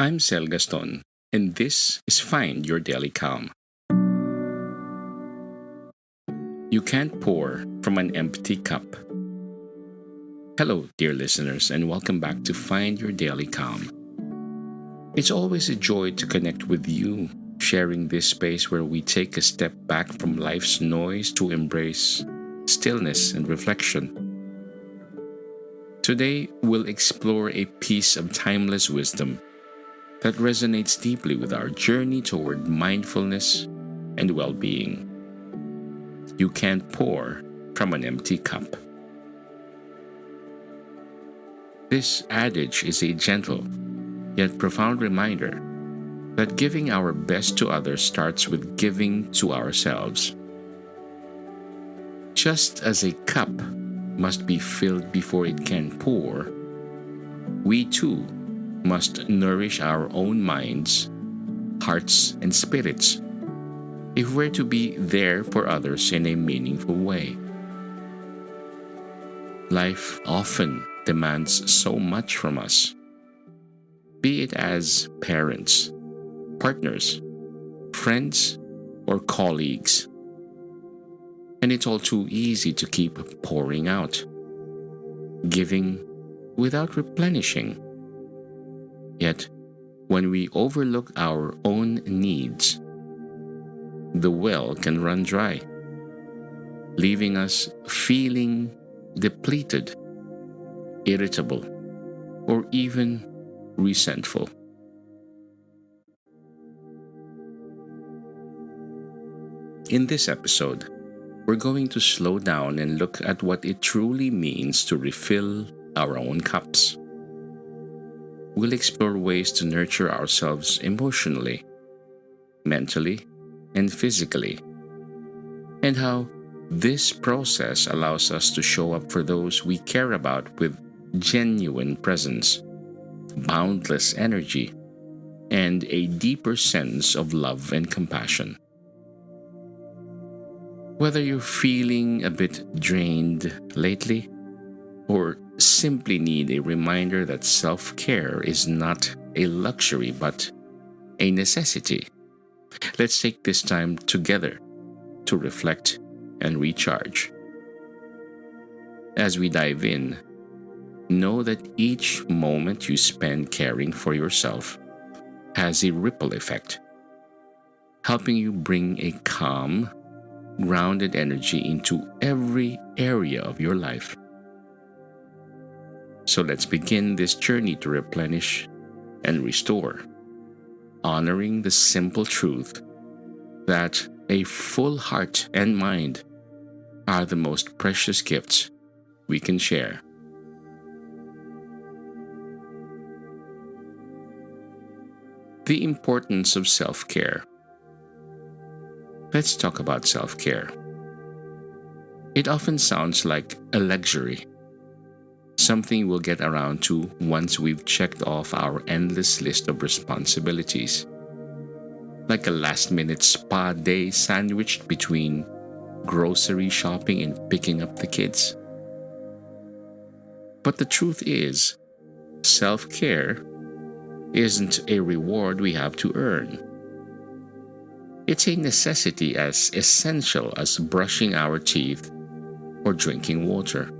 I'm Sel Gaston, and this is Find Your Daily Calm. You can't pour from an empty cup. Hello, dear listeners, and welcome back to Find Your Daily Calm. It's always a joy to connect with you, sharing this space where we take a step back from life's noise to embrace stillness and reflection. Today, we'll explore a piece of timeless wisdom that resonates deeply with our journey toward mindfulness and well being. You can't pour from an empty cup. This adage is a gentle yet profound reminder that giving our best to others starts with giving to ourselves. Just as a cup must be filled before it can pour, we too must nourish our own minds, hearts, and spirits if we're to be there for others in a meaningful way. Life often demands so much from us, be it as parents, partners, friends, or colleagues. And it's all too easy to keep pouring out, giving without replenishing. Yet, when we overlook our own needs, the well can run dry, leaving us feeling depleted, irritable, or even resentful. In this episode, we're going to slow down and look at what it truly means to refill our own cups. We'll explore ways to nurture ourselves emotionally, mentally, and physically, and how this process allows us to show up for those we care about with genuine presence, boundless energy, and a deeper sense of love and compassion. Whether you're feeling a bit drained lately, or simply need a reminder that self-care is not a luxury but a necessity, let's take this time together to reflect and recharge. As we dive in, know that each moment you spend caring for yourself has a ripple effect, helping you bring a calm, grounded energy into every area of your life. So let's begin this journey to replenish and restore, honoring the simple truth that a full heart and mind are the most precious gifts we can share. The importance of self-care. Let's talk about self-care. It often sounds like a luxury, something we'll get around to once we've checked off our endless list of responsibilities. Like a last-minute spa day sandwiched between grocery shopping and picking up the kids. But the truth is, self-care isn't a reward we have to earn. It's a necessity as essential as brushing our teeth or drinking water.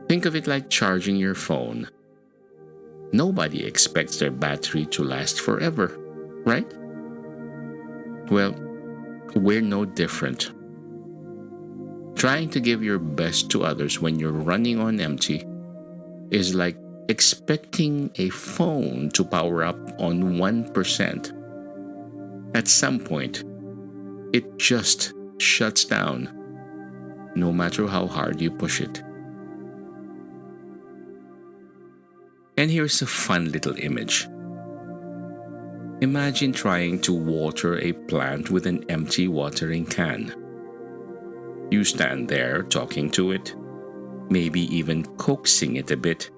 Think of it like charging your phone. Nobody expects their battery to last forever, right? Well, we're no different. Trying to give your best to others when you're running on empty is like expecting a phone to power up on 1%. At some point, it just shuts down, no matter how hard you push it. And here's a fun little image. Imagine trying to water a plant with an empty watering can. You stand there talking to it, maybe even coaxing it a bit,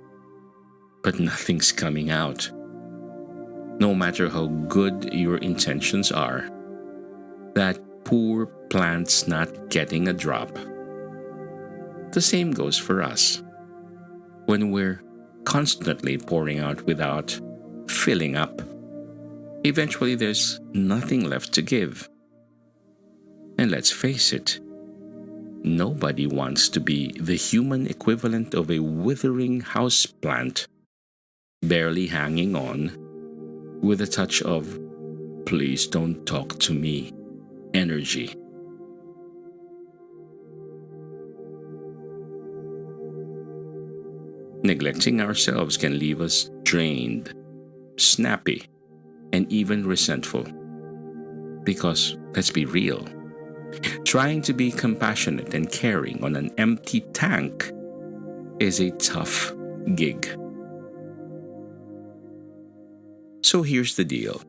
but nothing's coming out. No matter how good your intentions are, that poor plant's not getting a drop. The same goes for us. When we're constantly pouring out without filling up, eventually there's nothing left to give. And let's face it, nobody wants to be the human equivalent of a withering houseplant, barely hanging on, with a touch of "please don't talk to me" energy. Neglecting ourselves can leave us drained, snappy, and even resentful. Because, let's be real, trying to be compassionate and caring on an empty tank is a tough gig. So here's the deal.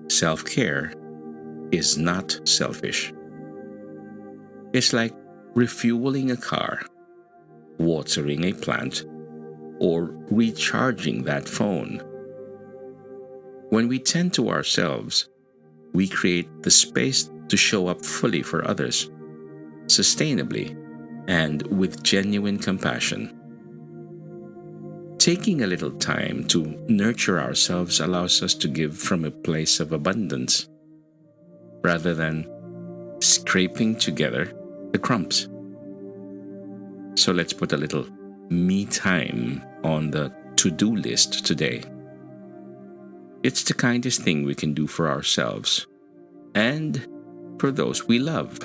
Self-care is not selfish. It's like refueling a car, watering a plant, or recharging that phone. When we tend to ourselves, we create the space to show up fully for others, sustainably, and with genuine compassion. Taking a little time to nurture ourselves allows us to give from a place of abundance, rather than scraping together the crumbs. So let's put a little me time on the to-do list today. It's the kindest thing we can do for ourselves and for those we love.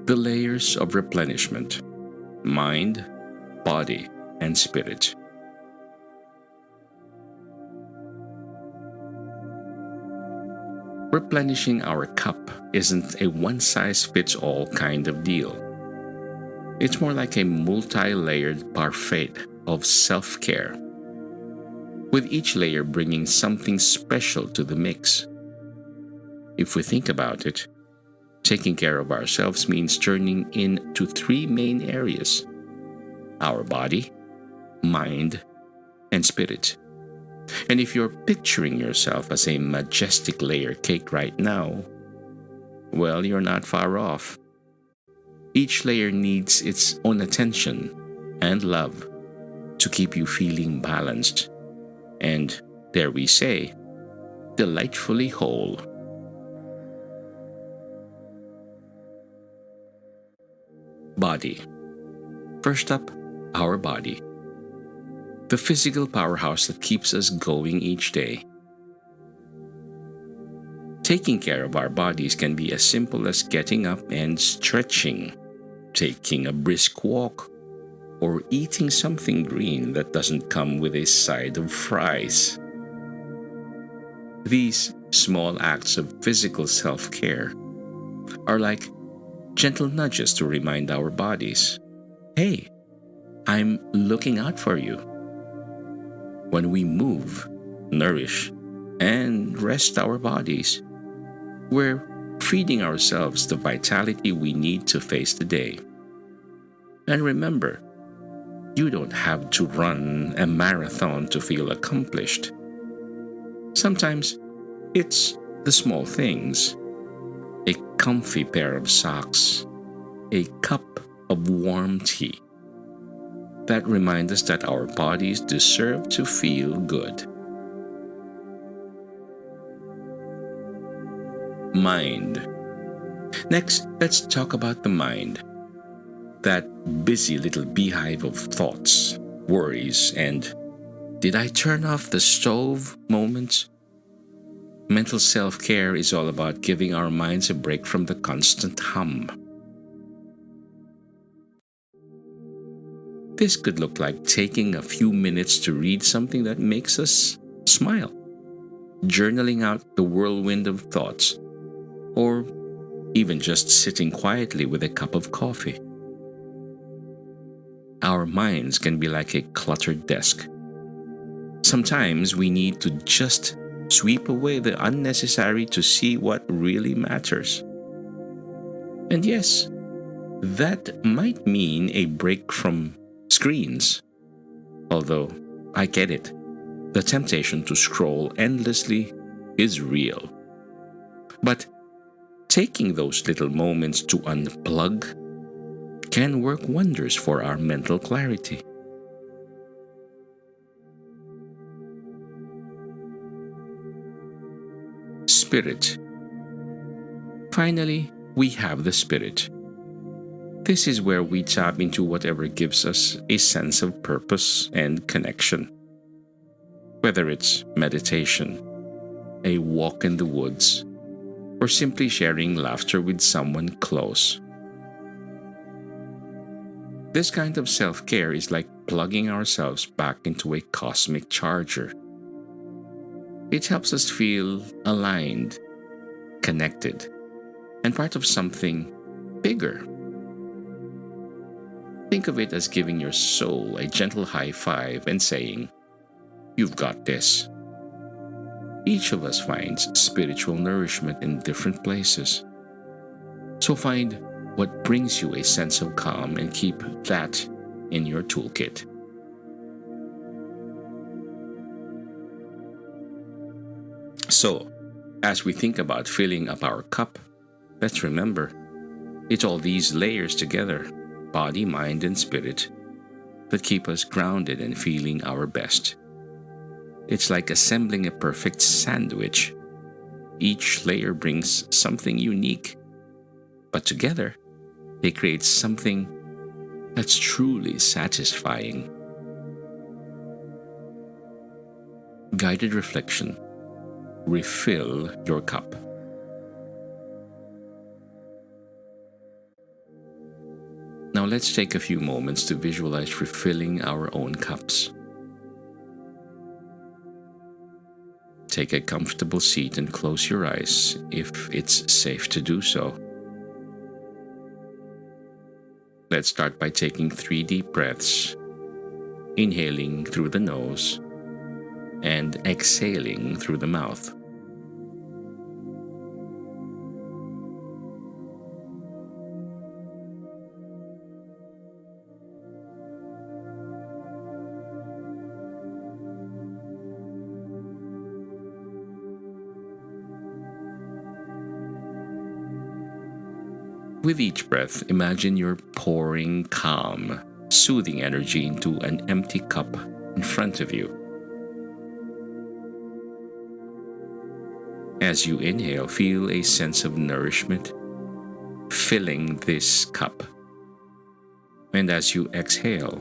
The layers of replenishment: mind, body, and spirit. Replenishing our cup isn't a one-size-fits-all kind of deal. It's more like a multi-layered parfait of self-care, with each layer bringing something special to the mix. If we think about it, taking care of ourselves means turning into three main areas: our body, mind, and spirit. And if you're picturing yourself as a majestic layer cake right now, well, you're not far off. Each layer needs its own attention and love to keep you feeling balanced and, dare we say, delightfully whole. Body. First up, our body. The physical powerhouse that keeps us going each day. Taking care of our bodies can be as simple as getting up and stretching, taking a brisk walk, or eating something green that doesn't come with a side of fries. These small acts of physical self-care are like gentle nudges to remind our bodies, "Hey, I'm looking out for you." When we move, nourish, and rest our bodies, we're feeding ourselves the vitality we need to face the day. And remember, you don't have to run a marathon to feel accomplished. Sometimes it's the small things: a comfy pair of socks, a cup of warm tea, that remind us that our bodies deserve to feel good. Mind. Next, let's talk about the mind. That busy little beehive of thoughts, worries, and "did I turn off the stove" moments. Mental self-care is all about giving our minds a break from the constant hum. This could look like taking a few minutes to read something that makes us smile, journaling out the whirlwind of thoughts, or even just sitting quietly with a cup of coffee. Our minds can be like a cluttered desk. Sometimes we need to just sweep away the unnecessary to see what really matters. And yes, that might mean a break from screens. Although, I get it, the temptation to scroll endlessly is real. But taking those little moments to unplug can work wonders for our mental clarity. spirit. Finally, we have the spirit. This is where we tap into whatever gives us a sense of purpose and connection. Whether it's meditation, a walk in the woods, or simply sharing laughter with someone close. This kind of self-care is like plugging ourselves back into a cosmic charger. It helps us feel aligned, connected, and part of something bigger. Think of it as giving your soul a gentle high five and saying, "You've got this." Each of us finds spiritual nourishment in different places. So find what brings you a sense of calm and keep that in your toolkit. So, as we think about filling up our cup, let's remember it's all these layers together, body, mind, and spirit, that keep us grounded and feeling our best. It's like assembling a perfect sandwich. Each layer brings something unique, but together they create something that's truly satisfying. Guided reflection. Refill your cup. Now let's take a few moments to visualize refilling our own cups. Take a comfortable seat and close your eyes if it's safe to do so. Let's start by taking 3 deep breaths, inhaling through the nose and exhaling through the mouth. With each breath, imagine you're pouring calm, soothing energy into an empty cup in front of you. As you inhale, feel a sense of nourishment filling this cup. And as you exhale,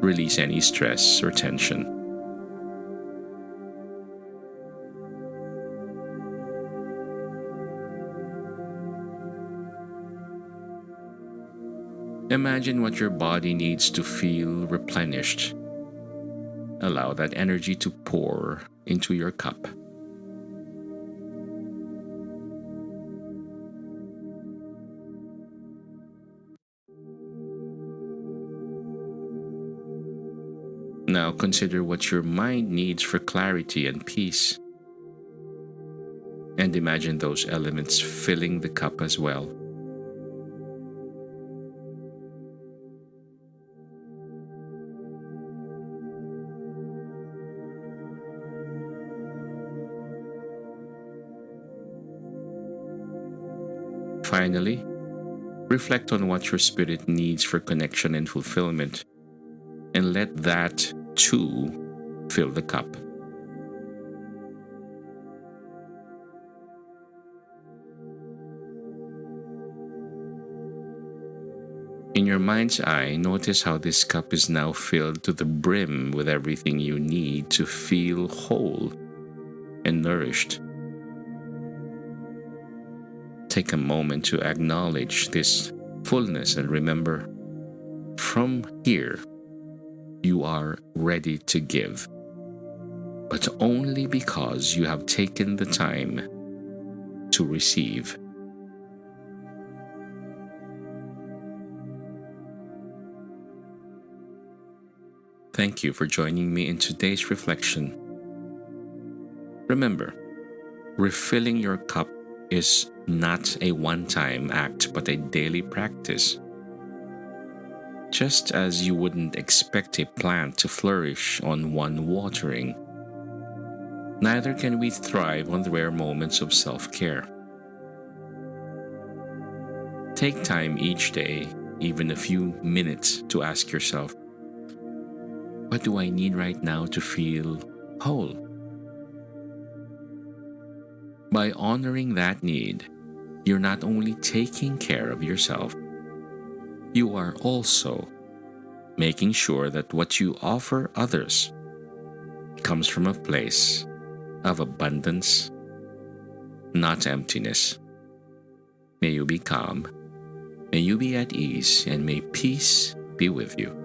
release any stress or tension. Imagine what your body needs to feel replenished. Allow that energy to pour into your cup. Now consider what your mind needs for clarity and peace. And imagine those elements filling the cup as well. Finally, reflect on what your spirit needs for connection and fulfillment, and let that, too, fill the cup. In your mind's eye, notice how this cup is now filled to the brim with everything you need to feel whole and nourished. Take a moment to acknowledge this fullness and remember, from here, you are ready to give, but only because you have taken the time to receive. Thank you for joining me in today's reflection. Remember, refilling your cup is not a one-time act, but a daily practice. Just as you wouldn't expect a plant to flourish on one watering, neither can we thrive on the rare moments of self-care. Take time each day, even a few minutes, to ask yourself, what do I need right now to feel whole? By honoring that need, you're not only taking care of yourself, you are also making sure that what you offer others comes from a place of abundance, not emptiness. May you be calm, may you be at ease, and may peace be with you.